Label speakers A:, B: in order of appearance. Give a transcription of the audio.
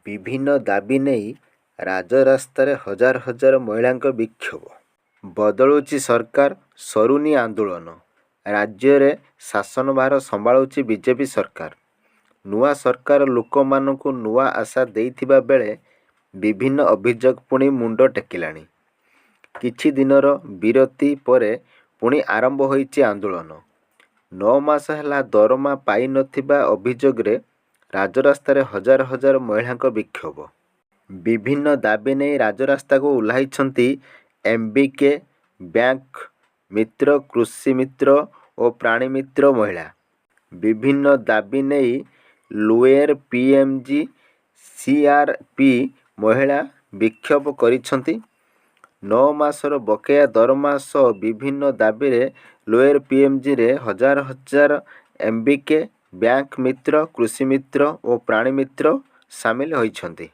A: ବିଭିନ୍ନ ଦାବି ନେଇ ରାଜରାସ୍ତାରେ ହଜାର ହଜାର ମହିଳାଙ୍କ ବିକ୍ଷୋଭ। ବଦଳୁଛି ସରକାର, ସରୁନି ଆନ୍ଦୋଳନ। ରାଜ୍ୟରେ ଶାସନଭାର ସମ୍ଭାଳୁଛି ବିଜେପି ସରକାର। ନୂଆ ସରକାର ଲୋକମାନଙ୍କୁ ନୂଆ ଆଶା ଦେଇଥିବା ବେଳେ ବିଭିନ୍ନ ଅଭିଯୋଗ ପୁଣି ମୁଣ୍ଡ ଟେକିଲାଣି। କିଛି ଦିନର ବିରତି ପରେ ପୁଣି ଆରମ୍ଭ ହୋଇଛି ଆନ୍ଦୋଳନ। 9 ମାସ ହେଲା ଦରମା ପାଇନଥିବା ଅଭିଯୋଗରେ ରାଜରାସ୍ତାରେ ହଜାର ହଜାର ମହିଳାଙ୍କ ବିକ୍ଷୋଭ। ବିଭିନ୍ନ ଦାବି ନେଇ ରାଜରାସ୍ତାକୁ ଓହ୍ଲାଇଛନ୍ତି ଏମ୍ବିକେ ବ୍ୟାଙ୍କ ମିତ୍ର, କୃଷି ମିତ୍ର ଓ ପ୍ରାଣୀ ମିତ୍ର ମହିଳା। ବିଭିନ୍ନ ଦାବି ନେଇ ଲୋୟର ପିଏମ୍ଜି, ସିଆର୍ପି ମହିଳା ବିକ୍ଷୋଭ କରିଛନ୍ତି। 9 ମାସର ବକେୟା ଦରମା ସହ ବିଭିନ୍ନ ଦାବିରେ ଲୋୟର ପିଏମ୍ଜିରେ ହଜାର ହଜାର ଏମ୍ବିକେ ବ୍ୟାଙ୍କ ମିତ୍ର, କୃଷି ମିତ୍ର ଓ ପ୍ରାଣୀ ମିତ୍ର ସାମିଲ ହୋଇଛନ୍ତି।